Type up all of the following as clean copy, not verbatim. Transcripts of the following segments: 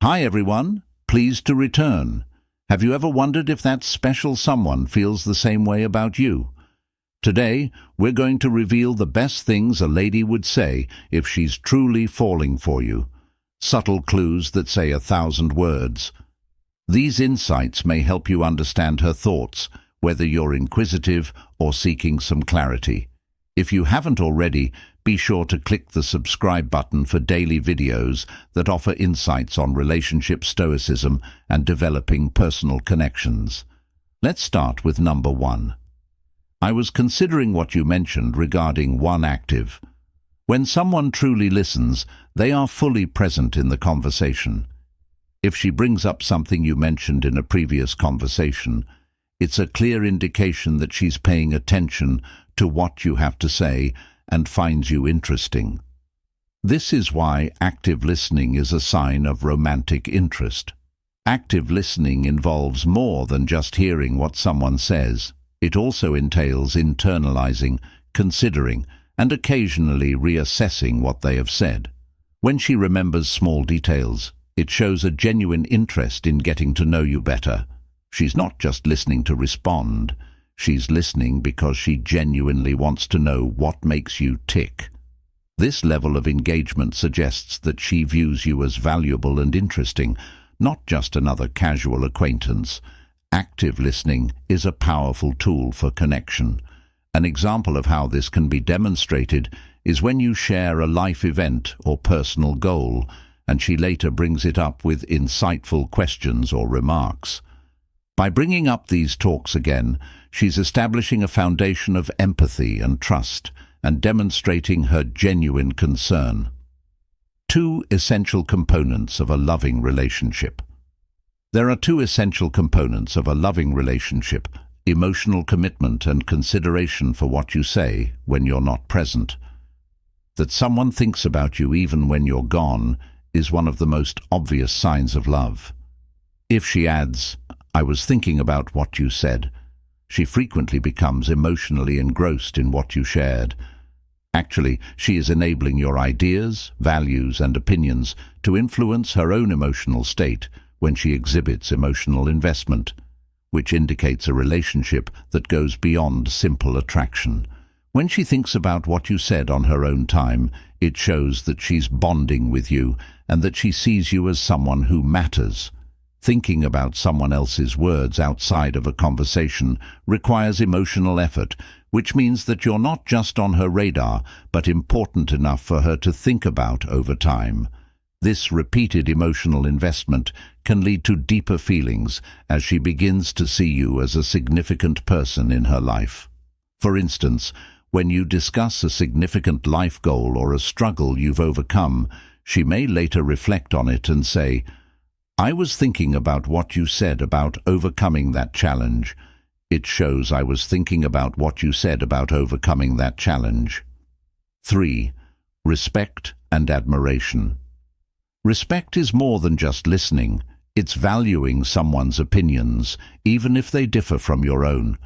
Hi everyone, pleased to return. Have you ever wondered if that special someone feels the same way about you? Today, we're going to reveal the best things a lady would say if she's truly falling for you. Subtle clues that say 1,000 words. These insights may help you understand her thoughts, whether you're inquisitive or seeking some clarity. If you haven't already, be sure to click the subscribe button for daily videos that offer insights on relationship stoicism and developing personal connections. Let's start with number 1. I was considering what you mentioned regarding one active. When someone truly listens, they are fully present in the conversation. If she brings up something you mentioned in a previous conversation, it's a clear indication that she's paying attention to what you have to say and finds you interesting. This is why active listening is a sign of romantic interest. Active listening involves more than just hearing what someone says. It also entails internalizing, considering, and occasionally reassessing what they have said. When she remembers small details, it shows a genuine interest in getting to know you better. She's not just listening to respond. She's listening because she genuinely wants to know what makes you tick. This level of engagement suggests that she views you as valuable and interesting, not just another casual acquaintance. Active listening is a powerful tool for connection. An example of how this can be demonstrated is when you share a life event or personal goal, and she later brings it up with insightful questions or remarks. By bringing up these talks again, she's establishing a foundation of empathy and trust and demonstrating her genuine concern. 2 essential components of a loving relationship. There are 2 essential components of a loving relationship: emotional commitment and consideration for what you say when you're not present. That someone thinks about you even when you're gone is one of the most obvious signs of love. If she adds, "I was thinking about what you said," she frequently becomes emotionally engrossed in what you shared. Actually, she is enabling your ideas, values, and opinions to influence her own emotional state when she exhibits emotional investment, which indicates a relationship that goes beyond simple attraction. When she thinks about what you said on her own time, it shows that she's bonding with you and that she sees you as someone who matters. Thinking about someone else's words outside of a conversation requires emotional effort, which means that you're not just on her radar, but important enough for her to think about over time. This repeated emotional investment can lead to deeper feelings as she begins to see you as a significant person in her life. For instance, when you discuss a significant life goal or a struggle you've overcome, she may later reflect on it and say, "I was thinking about what you said about overcoming that challenge." It shows I was thinking about what you said about overcoming that challenge. 3. Respect and admiration. Respect is more than just listening. It's valuing someone's opinions, even if they differ from your own.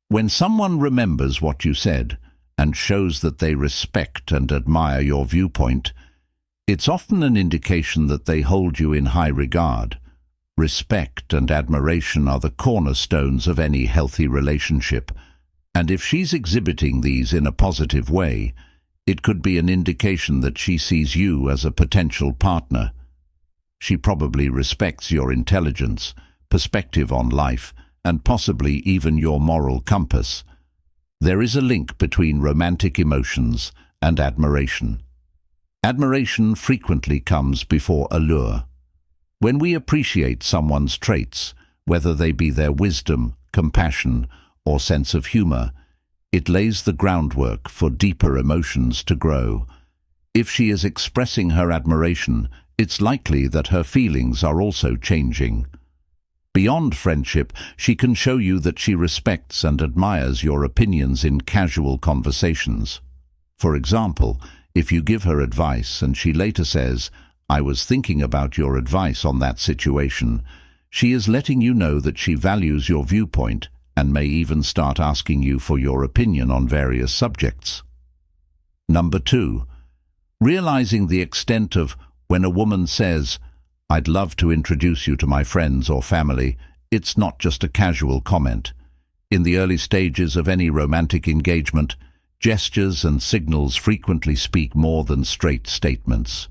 When someone remembers what you said and shows that they respect and admire your viewpoint, it's often an indication that they hold you in high regard. Respect and admiration are the cornerstones of any healthy relationship, and if she's exhibiting these in a positive way, it could be an indication that she sees you as a potential partner. She probably respects your intelligence, perspective on life, and possibly even your moral compass. There is a link between romantic emotions and admiration. Admiration frequently comes before allure. When we appreciate someone's traits, whether they be their wisdom, compassion, or sense of humor, it lays the groundwork for deeper emotions to grow. If she is expressing her admiration, it's likely that her feelings are also changing. Beyond friendship, she can show you that she respects and admires your opinions in casual conversations. For example, if you give her advice and she later says, "I was thinking about your advice on that situation," she is letting you know that she values your viewpoint and may even start asking you for your opinion on various subjects. Number 2. Realizing the extent of when a woman says, I'd love to introduce you to my friends or family. It's not just a casual comment. In the early stages of any romantic engagement, gestures and signals frequently speak more than straight statements.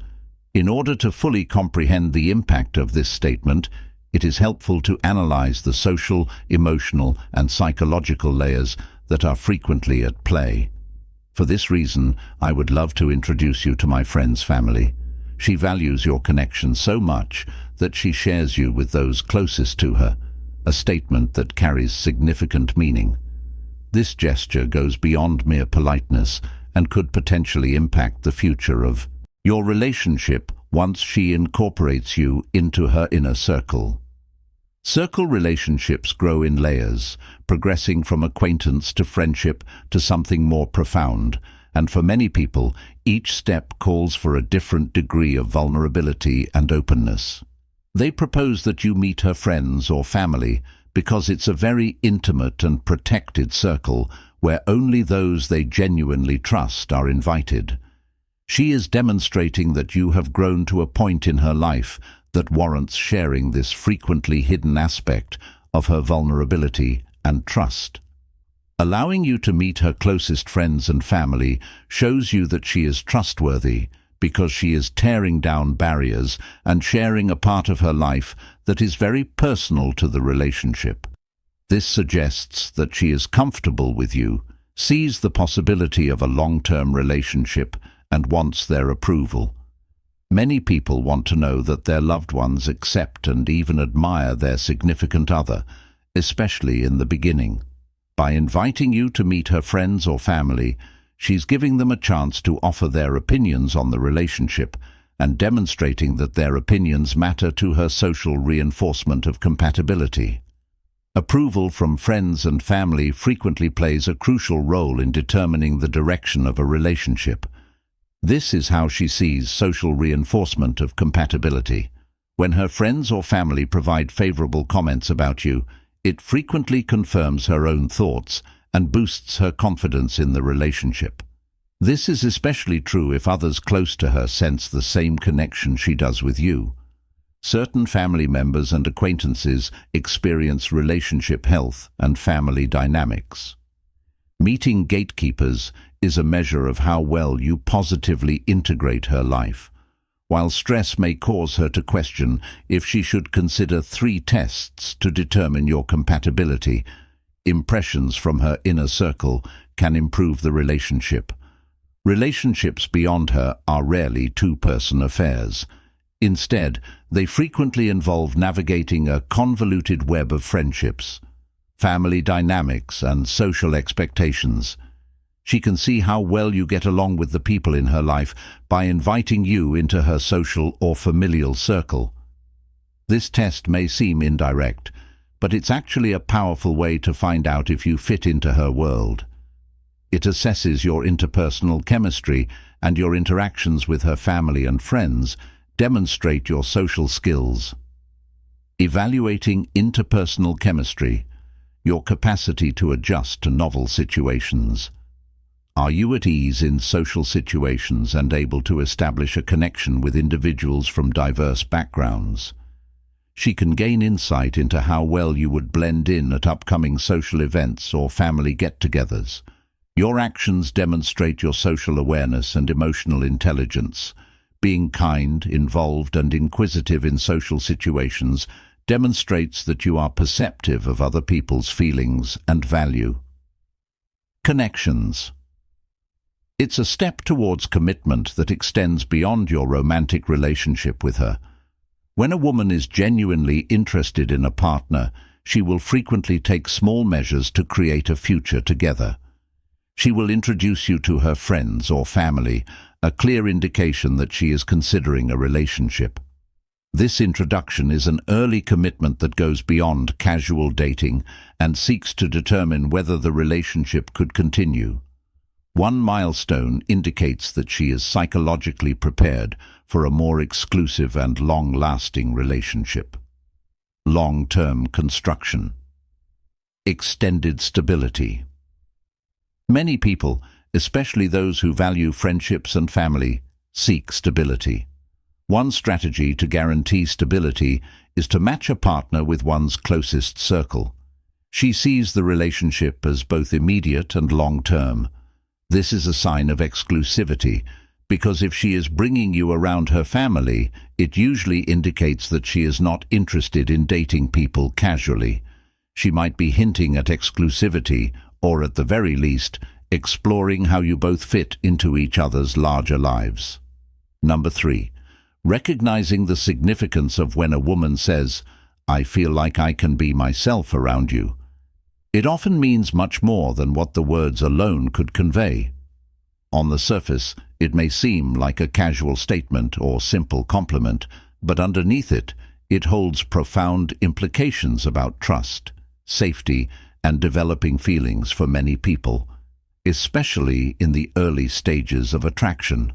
In order to fully comprehend the impact of this statement, it is helpful to analyze the social, emotional, and psychological layers that are frequently at play. For this reason, I would love to introduce you to my friend's family. She values your connection so much that she shares you with those closest to her, a statement that carries significant meaning. This gesture goes beyond mere politeness and could potentially impact the future of your relationship once she incorporates you into her inner circle. Circle relationships grow in layers, progressing from acquaintance to friendship to something more profound, and for many people, each step calls for a different degree of vulnerability and openness. They propose that you meet her friends or family because it's a very intimate and protected circle where only those they genuinely trust are invited. She is demonstrating that you have grown to a point in her life that warrants sharing this frequently hidden aspect of her vulnerability and trust. Allowing you to meet her closest friends and family shows you that she is trustworthy because she is tearing down barriers and sharing a part of her life that is very personal to the relationship. This suggests that she is comfortable with you, sees the possibility of a long-term relationship, and wants their approval. Many people want to know that their loved ones accept and even admire their significant other, especially in the beginning. By inviting you to meet her friends or family, she's giving them a chance to offer their opinions on the relationship and demonstrating that their opinions matter to her social reinforcement of compatibility. Approval from friends and family frequently plays a crucial role in determining the direction of a relationship. This is how she sees social reinforcement of compatibility. When her friends or family provide favorable comments about you, it frequently confirms her own thoughts and boosts her confidence in the relationship. This is especially true if others close to her sense the same connection she does with you. Certain family members and acquaintances experience relationship health and family dynamics. Meeting gatekeepers is a measure of how well you positively integrate her life. While stress may cause her to question if she should consider 3 tests to determine your compatibility, impressions from her inner circle can improve the relationship. Relationships beyond her are rarely two-person affairs. Instead, they frequently involve navigating a convoluted web of friendships, family dynamics, and social expectations. She can see how well you get along with the people in her life by inviting you into her social or familial circle. This test may seem indirect, but it's actually a powerful way to find out if you fit into her world. It assesses your interpersonal chemistry, and your interactions with her family and friends demonstrate your social skills. Evaluating interpersonal chemistry, your capacity to adjust to novel situations. Are you at ease in social situations and able to establish a connection with individuals from diverse backgrounds? She can gain insight into how well you would blend in at upcoming social events or family get-togethers. Your actions demonstrate your social awareness and emotional intelligence. Being kind, involved, and inquisitive in social situations demonstrates that you are perceptive of other people's feelings and value. Connections. It's a step towards commitment that extends beyond your romantic relationship with her. When a woman is genuinely interested in a partner, she will frequently take small measures to create a future together. She will introduce you to her friends or family, a clear indication that she is considering a relationship. This introduction is an early commitment that goes beyond casual dating and seeks to determine whether the relationship could continue. One milestone indicates that she is psychologically prepared for a more exclusive and long-lasting relationship. Long-term construction. Extended stability. Many people, especially those who value friendships and family, seek stability. One strategy to guarantee stability is to match a partner with one's closest circle. She sees the relationship as both immediate and long-term. This is a sign of exclusivity, because if she is bringing you around her family, it usually indicates that she is not interested in dating people casually. She might be hinting at exclusivity, or at the very least, exploring how you both fit into each other's larger lives. Number 3. Recognizing the significance of when a woman says, "I feel like I can be myself around you." It often means much more than what the words alone could convey. On the surface, it may seem like a casual statement or simple compliment, but underneath it, it holds profound implications about trust, safety, and developing feelings for many people, especially in the early stages of attraction.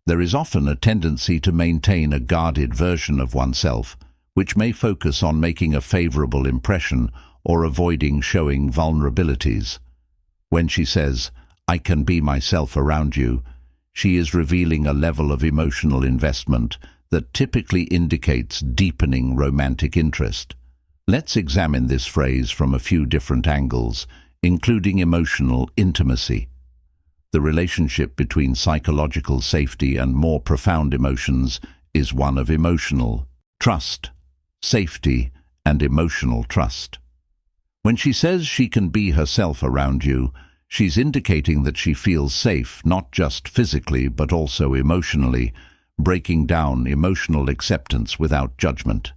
There is often a tendency to maintain a guarded version of oneself, which may focus on making a favorable impression or avoiding showing vulnerabilities. When she says, "I can be myself around you," she is revealing a level of emotional investment that typically indicates deepening romantic interest. Let's examine this phrase from a few different angles, including emotional intimacy. The relationship between psychological safety and more profound emotions is one of emotional trust, safety, and emotional trust. When she says she can be herself around you, she's indicating that she feels safe not just physically but also emotionally, breaking down emotional acceptance without judgment.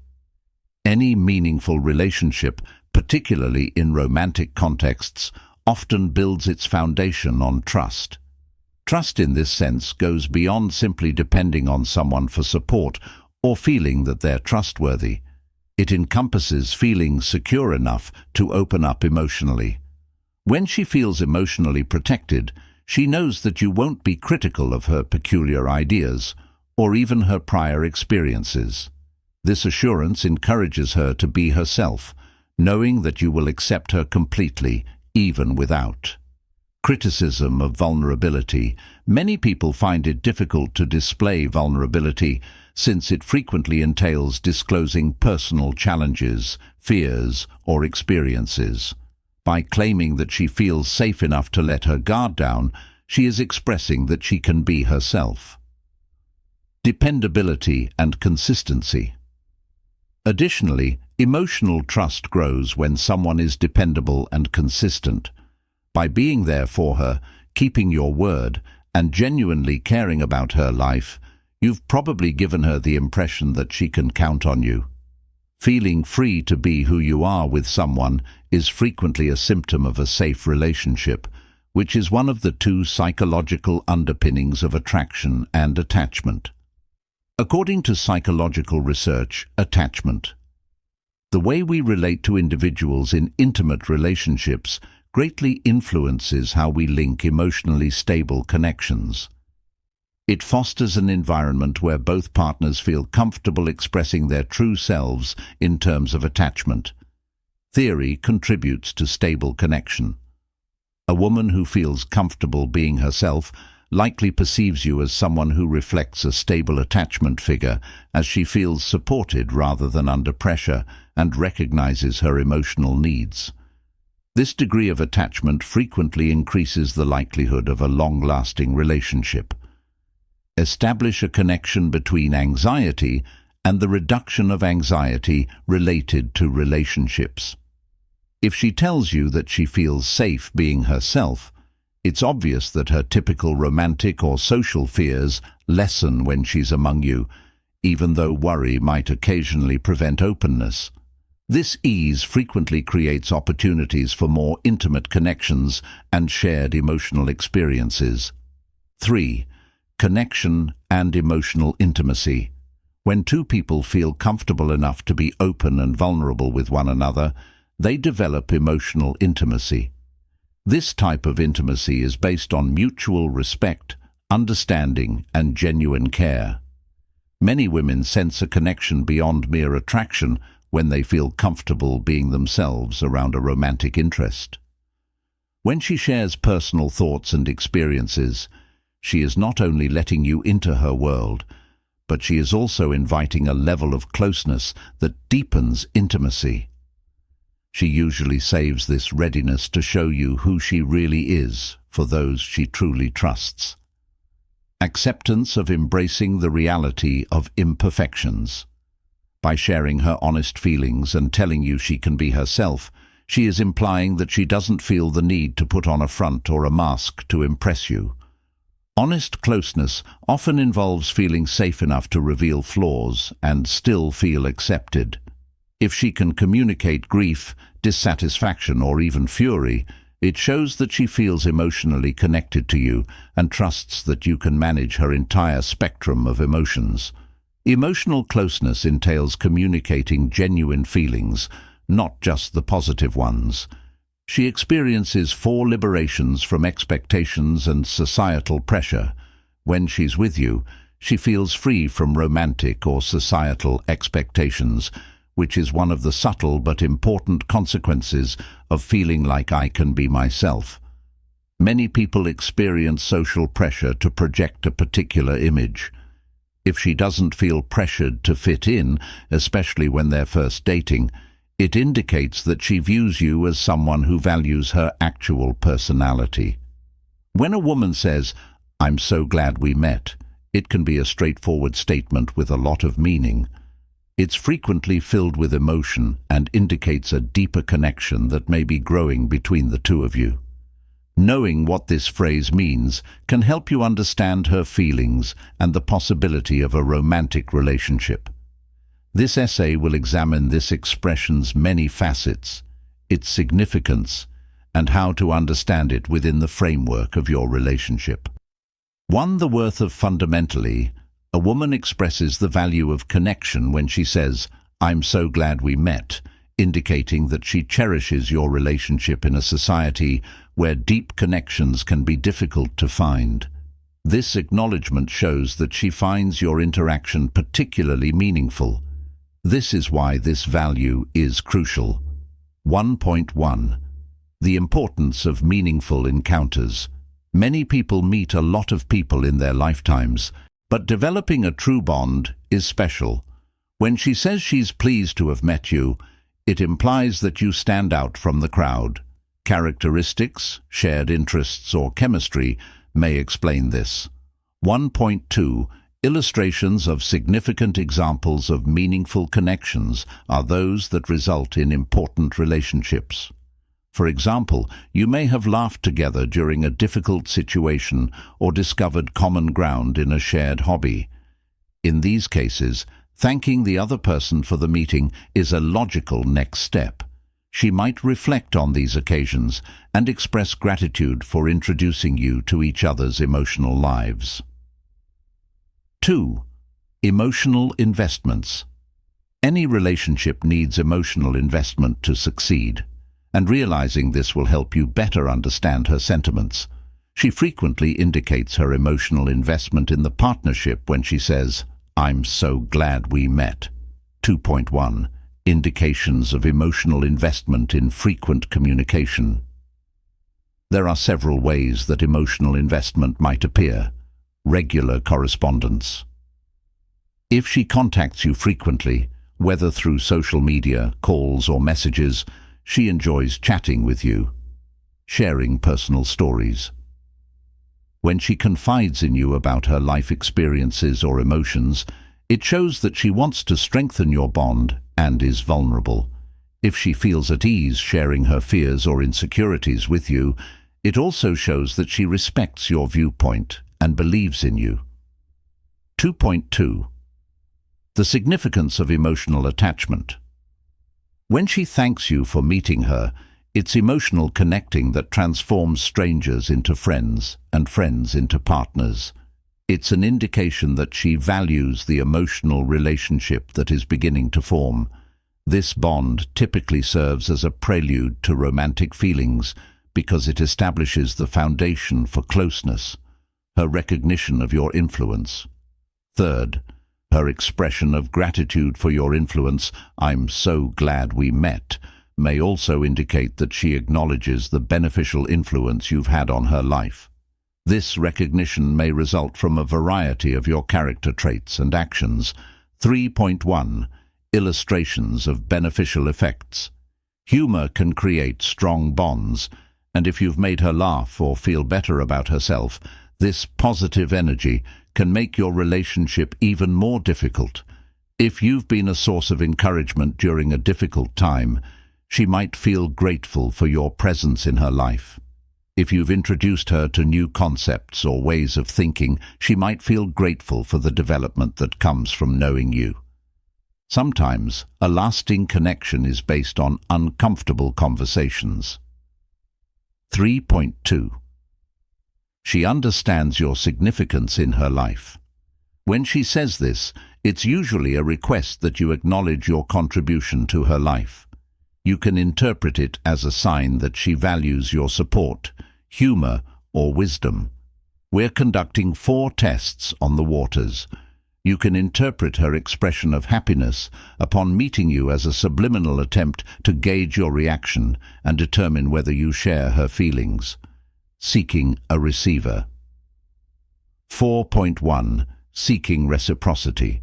Any meaningful relationship, particularly in romantic contexts, often builds its foundation on trust. Trust in this sense goes beyond simply depending on someone for support or feeling that they're trustworthy. It encompasses feeling secure enough to open up emotionally. When she feels emotionally protected, she knows that you won't be critical of her peculiar ideas or even her prior experiences. This assurance encourages her to be herself, knowing that you will accept her completely, even without criticism of vulnerability. Many people find it difficult to display vulnerability since it frequently entails disclosing personal challenges, fears, or experiences. By claiming that she feels safe enough to let her guard down, she is expressing that she can be herself. Dependability and consistency. Additionally, emotional trust grows when someone is dependable and consistent. By being there for her, keeping your word, and genuinely caring about her life, you've probably given her the impression that she can count on you. Feeling free to be who you are with someone is frequently a symptom of a safe relationship, which is one of the two psychological underpinnings of attraction and attachment. According to psychological research, attachment, the way we relate to individuals in intimate relationships, greatly influences how we link emotionally stable connections. It fosters an environment where both partners feel comfortable expressing their true selves in terms of attachment. Theory contributes to stable connection. A woman who feels comfortable being herself likely perceives you as someone who reflects a stable attachment figure, as she feels supported rather than under pressure and recognizes her emotional needs. This degree of attachment frequently increases the likelihood of a long-lasting relationship. Establish a connection between anxiety and the reduction of anxiety related to relationships. If she tells you that she feels safe being herself, it's obvious that her typical romantic or social fears lessen when she's among you, even though worry might occasionally prevent openness. This ease frequently creates opportunities for more intimate connections and shared emotional experiences. 3. Connection and emotional intimacy. When two people feel comfortable enough to be open and vulnerable with one another, they develop emotional intimacy. This type of intimacy is based on mutual respect, understanding, and genuine care. Many women sense a connection beyond mere attraction when they feel comfortable being themselves around a romantic interest. When she shares personal thoughts and experiences, she is not only letting you into her world, but she is also inviting a level of closeness that deepens intimacy. She usually saves this readiness to show you who she really is for those she truly trusts. Acceptance of embracing the reality of imperfections. By sharing her honest feelings and telling you she can be herself, she is implying that she doesn't feel the need to put on a front or a mask to impress you. Honest closeness often involves feeling safe enough to reveal flaws and still feel accepted. If she can communicate grief, dissatisfaction, or even fury, it shows that she feels emotionally connected to you and trusts that you can manage her entire spectrum of emotions. Emotional closeness entails communicating genuine feelings, not just the positive ones. She experiences 4 liberations from expectations and societal pressure. When she's with you, she feels free from romantic or societal expectations, which is one of the subtle but important consequences of feeling like I can be myself. Many people experience social pressure to project a particular image. If she doesn't feel pressured to fit in, especially when they're first dating, it indicates that she views you as someone who values her actual personality. When a woman says, "I'm so glad we met," it can be a straightforward statement with a lot of meaning. It's frequently filled with emotion and indicates a deeper connection that may be growing between the two of you. Knowing what this phrase means can help you understand her feelings and the possibility of a romantic relationship. This essay will examine this expression's many facets, its significance, and how to understand it within the framework of your relationship. 1. The worth of fundamentally. A woman expresses the value of connection when she says, "I'm so glad we met," indicating that she cherishes your relationship in a society where deep connections can be difficult to find. This acknowledgement shows that she finds your interaction particularly meaningful. This is why this value is crucial. 1.1. The importance of meaningful encounters. Many people meet a lot of people in their lifetimes, but developing a true bond is special. When she says she's pleased to have met you, it implies that you stand out from the crowd. Characteristics, shared interests, or chemistry may explain this. 1.2. Illustrations of significant examples of meaningful connections are those that result in important relationships. For example, you may have laughed together during a difficult situation or discovered common ground in a shared hobby. In these cases, thanking the other person for the meeting is a logical next step. She might reflect on these occasions and express gratitude for introducing you to each other's emotional lives. 2. Emotional investments. Any relationship needs emotional investment to succeed, and realizing this will help you better understand her sentiments. She frequently indicates her emotional investment in the partnership when she says, "I'm so glad we met." 2.1. Indications of emotional investment in frequent communication. There are several ways that emotional investment might appear. Regular correspondence. If she contacts you frequently, whether through social media, calls, or messages, she enjoys chatting with you. Sharing personal stories. When she confides in you about her life experiences or emotions, it shows that she wants to strengthen your bond and is vulnerable. If she feels at ease sharing her fears or insecurities with you, it also shows that she respects your viewpoint and believes in you. 2.2. The significance of emotional attachment. When she thanks you for meeting her, it's emotional connecting that transforms strangers into friends and friends into partners. It's an indication that she values the emotional relationship that is beginning to form. This bond typically serves as a prelude to romantic feelings because it establishes the foundation for closeness. Her recognition of your influence. 3rd, her expression of gratitude for your influence, "I'm so glad we met," may also indicate that she acknowledges the beneficial influence you've had on her life. This recognition may result from a variety of your character traits and actions. 3.1. Illustrations of beneficial effects. Humor can create strong bonds, and if you've made her laugh or feel better about herself, this positive energy can make your relationship even more difficult. If you've been a source of encouragement during a difficult time, she might feel grateful for your presence in her life. If you've introduced her to new concepts or ways of thinking, she might feel grateful for the development that comes from knowing you. Sometimes, a lasting connection is based on uncomfortable conversations. 3.2. She understands your significance in her life. When she says this, it's usually a request that you acknowledge your contribution to her life. You can interpret it as a sign that she values your support, humor, or wisdom. We're conducting 4 tests on the waters. You can interpret her expression of happiness upon meeting you as a subliminal attempt to gauge your reaction and determine whether you share her feelings. Seeking a receiver. 4.1. Seeking reciprocity.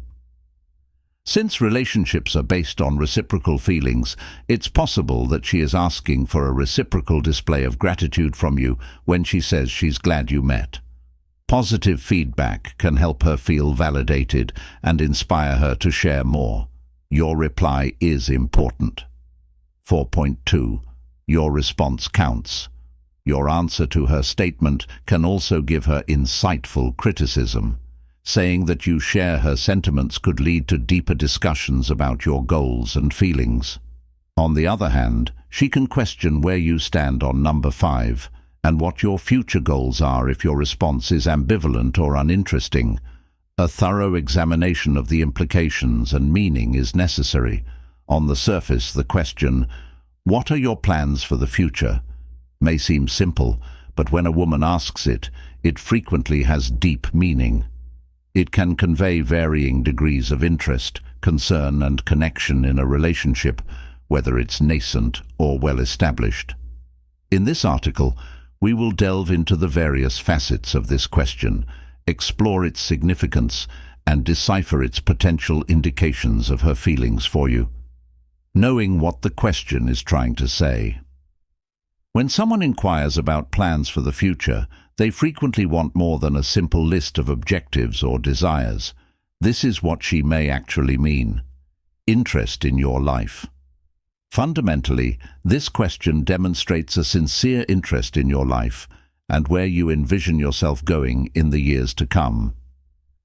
Since relationships are based on reciprocal feelings, it's possible that she is asking for a reciprocal display of gratitude from you when she says she's glad you met. Positive feedback can help her feel validated and inspire her to share more. Your reply is important. 4.2. Your response counts. Your answer to her statement can also give her insightful criticism. Saying that you share her sentiments could lead to deeper discussions about your goals and feelings. On the other hand, she can question where you stand on number 5 and what your future goals are if your response is ambivalent or uninteresting. A thorough examination of the implications and meaning is necessary. On the surface, the question, "What are your plans for the future?" may seem simple, but when a woman asks it, it frequently has deep meaning. It can convey varying degrees of interest, concern, and connection in a relationship, whether it's nascent or well-established. In this article, we will delve into the various facets of this question, explore its significance, and decipher its potential indications of her feelings for you. Knowing what the question is trying to say. When someone inquires about plans for the future, they frequently want more than a simple list of objectives or desires. This is what she may actually mean: interest in your life. Fundamentally, this question demonstrates a sincere interest in your life and where you envision yourself going in the years to come.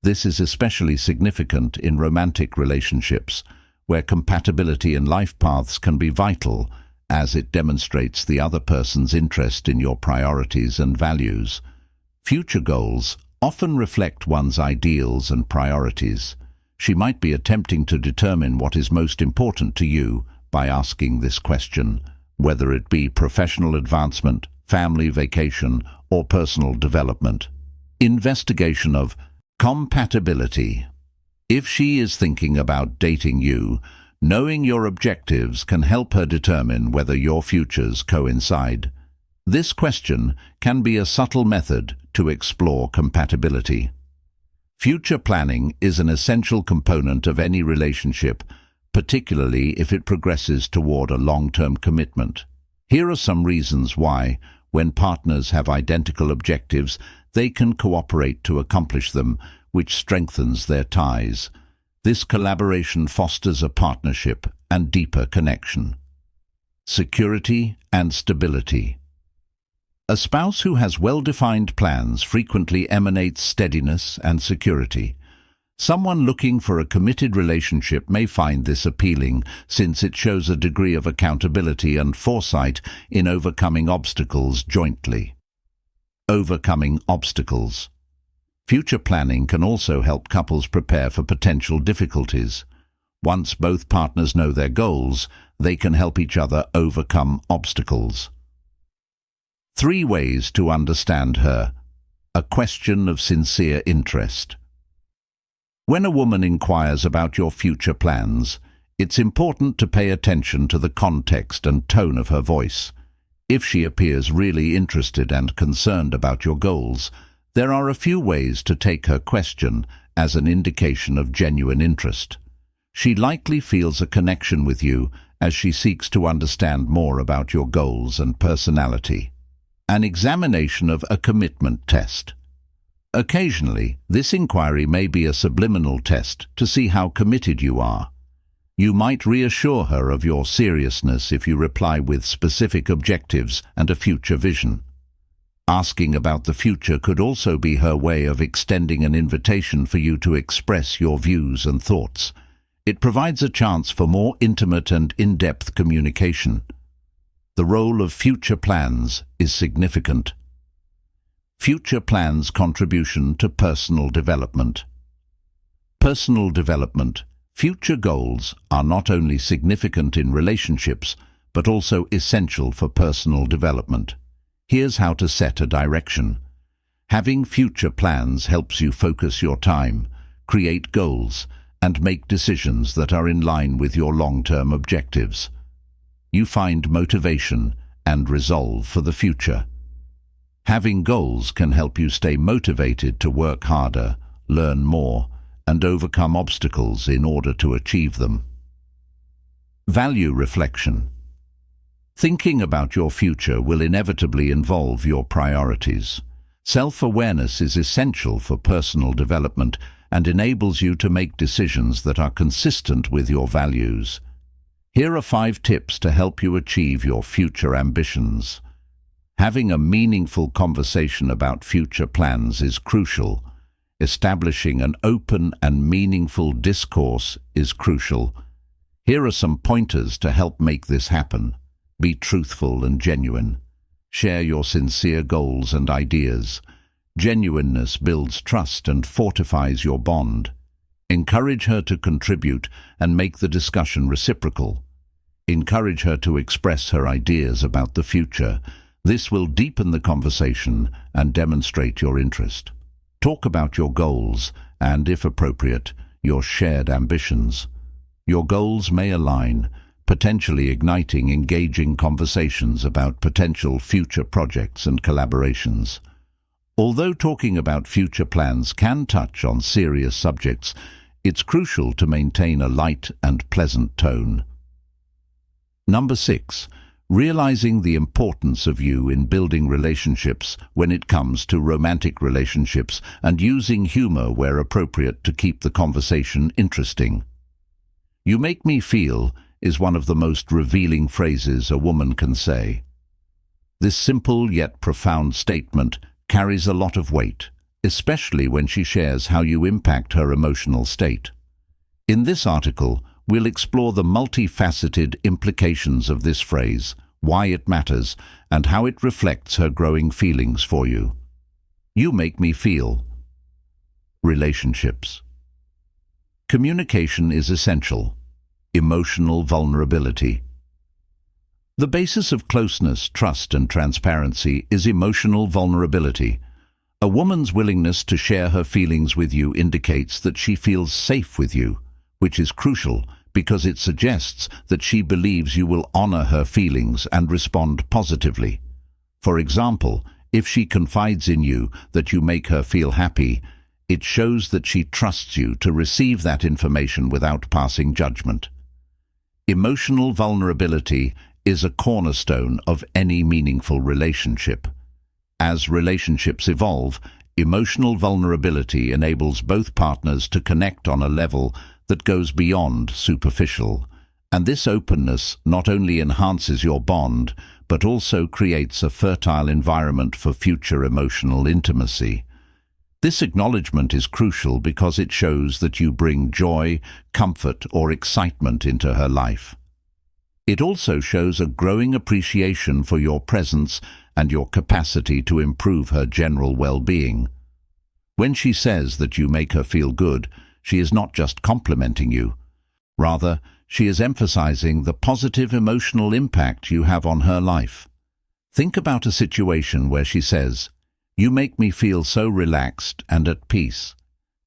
This is especially significant in romantic relationships, where compatibility in life paths can be vital, as it demonstrates the other person's interest in your priorities and values. Future goals often reflect one's ideals and priorities. She might be attempting to determine what is most important to you by asking this question, whether it be professional advancement, family vacation, or personal development. Investigation of compatibility. If she is thinking about dating you, knowing your objectives can help her determine whether your futures coincide. This question can be a subtle method to explore compatibility. Future planning is an essential component of any relationship, particularly if it progresses toward a long-term commitment. Here are some reasons why, when partners have identical objectives, they can cooperate to accomplish them, which strengthens their ties. This collaboration fosters a partnership and deeper connection. Security and stability. A spouse who has well-defined plans frequently emanates steadiness and security. Someone looking for a committed relationship may find this appealing, since it shows a degree of accountability and foresight in overcoming obstacles jointly. Overcoming obstacles. Future planning can also help couples prepare for potential difficulties. Once both partners know their goals, they can help each other overcome obstacles. 3 ways to understand her. A question of sincere interest. When a woman inquires about your future plans, it's important to pay attention to the context and tone of her voice. If she appears really interested and concerned about your goals, there are a few ways to take her question as an indication of genuine interest. She likely feels a connection with you as she seeks to understand more about your goals and personality. An examination of a commitment test. Occasionally, this inquiry may be a subliminal test to see how committed you are. You might reassure her of your seriousness if you reply with specific objectives and a future vision. Asking about the future could also be her way of extending an invitation for you to express your views and thoughts. It provides a chance for more intimate and in-depth communication. The role of future plans is significant. Future plans' contribution to personal development. Personal development. Future goals are not only significant in relationships, but also essential for personal development. Here's how to set a direction. Having future plans helps you focus your time, create goals, and make decisions that are in line with your long-term objectives. You find motivation and resolve for the future. Having goals can help you stay motivated to work harder, learn more, and overcome obstacles in order to achieve them. Value reflection. Thinking about your future will inevitably involve your priorities. Self-awareness is essential for personal development and enables you to make decisions that are consistent with your values. Here are 5 tips to help you achieve your future ambitions. Having a meaningful conversation about future plans is crucial. Establishing an open and meaningful discourse is crucial. Here are some pointers to help make this happen. Be truthful and genuine. Share your sincere goals and ideas. Genuineness builds trust and fortifies your bond. Encourage her to contribute and make the discussion reciprocal. Encourage her to express her ideas about the future. This will deepen the conversation and demonstrate your interest. Talk about your goals and, if appropriate, your shared ambitions. Your goals may align, potentially igniting engaging conversations about potential future projects and collaborations. Although talking about future plans can touch on serious subjects, it's crucial to maintain a light and pleasant tone. Number 6. Realizing the importance of you in building relationships when it comes to romantic relationships and using humor where appropriate to keep the conversation interesting. "You make me feel" is one of the most revealing phrases a woman can say. This simple yet profound statement carries a lot of weight, especially when she shares how you impact her emotional state. In this article, we'll explore the multifaceted implications of this phrase, why it matters, and how it reflects her growing feelings for you. You make me feel. Relationships. Communication is essential. Emotional vulnerability. The basis of closeness, trust, and transparency is emotional vulnerability. A woman's willingness to share her feelings with you indicates that she feels safe with you, which is crucial because it suggests that she believes you will honor her feelings and respond positively. For example, if she confides in you that you make her feel happy, it shows that she trusts you to receive that information without passing judgment. Emotional vulnerability is a cornerstone of any meaningful relationship. As relationships evolve, emotional vulnerability enables both partners to connect on a level that goes beyond superficial, and this openness not only enhances your bond, but also creates a fertile environment for future emotional intimacy. This acknowledgement is crucial because it shows that you bring joy, comfort, or excitement into her life. It also shows a growing appreciation for your presence and your capacity to improve her general well-being. When she says that you make her feel good, she is not just complimenting you. Rather, she is emphasizing the positive emotional impact you have on her life. Think about a situation where she says, "You make me feel so relaxed and at peace."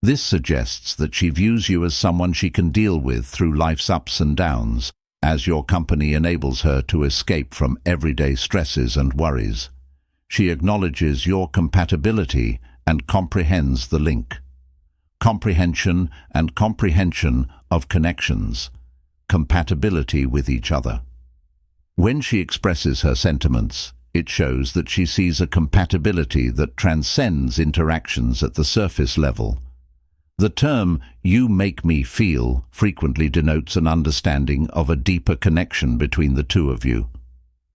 This suggests that she views you as someone she can deal with through life's ups and downs, as your company enables her to escape from everyday stresses and worries. She acknowledges your compatibility and comprehends the link. Comprehension and comprehension of connections. Compatibility with each other. When she expresses her sentiments, it shows that she sees a compatibility that transcends interactions at the surface level. The term "you make me feel" frequently denotes an understanding of a deeper connection between the two of you.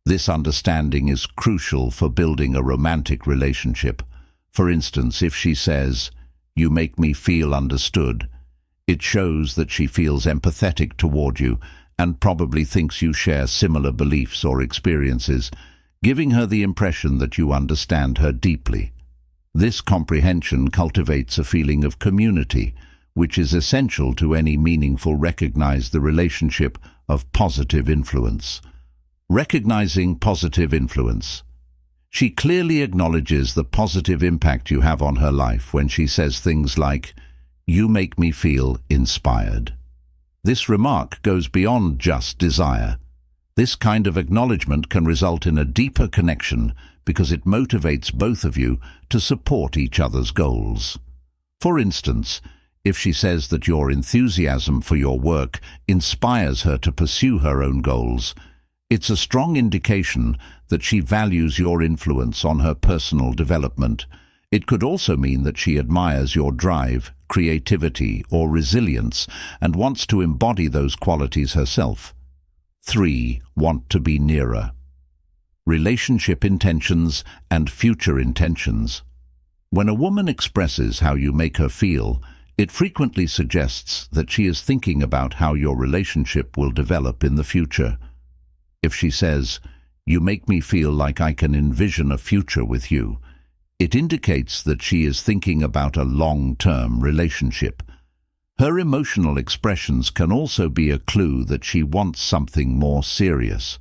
This understanding is crucial for building a romantic relationship. For instance, if she says, "You make me feel understood," it shows that she feels empathetic toward you and probably thinks you share similar beliefs or experiences, giving her the impression that you understand her deeply. This comprehension cultivates a feeling of community, which is essential to any meaningful recognized relationship of positive influence. Recognizing positive influence. She clearly acknowledges the positive impact you have on her life when she says things like, "You make me feel inspired." This remark goes beyond just desire. This kind of acknowledgement can result in a deeper connection because it motivates both of you to support each other's goals. For instance, if she says that your enthusiasm for your work inspires her to pursue her own goals, it's a strong indication that she values your influence on her personal development. It could also mean that she admires your drive, creativity, or resilience and wants to embody those qualities herself. 3. Want to be nearer. Relationship intentions and future intentions. When a woman expresses how you make her feel, it frequently suggests that she is thinking about how your relationship will develop in the future. If she says, "You make me feel like I can envision a future with you," it indicates that she is thinking about a long-term relationship. Her emotional expressions can also be a clue that she wants something more serious.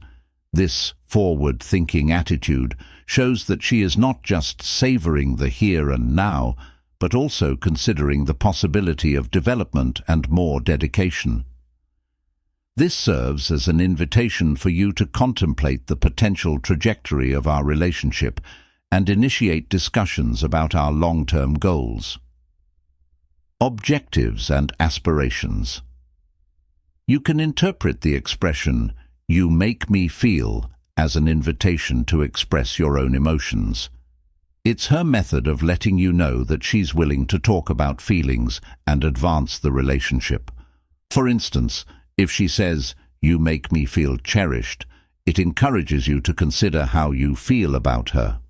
This forward-thinking attitude shows that she is not just savoring the here and now, but also considering the possibility of development and more dedication. This serves as an invitation for you to contemplate the potential trajectory of our relationship and initiate discussions about our long-term goals. Objectives and aspirations. You can interpret the expression, "You make me feel," as an invitation to express your own emotions. It's her method of letting you know that she's willing to talk about feelings and advance the relationship. For instance, if she says, "You make me feel cherished," it encourages you to consider how you feel about her.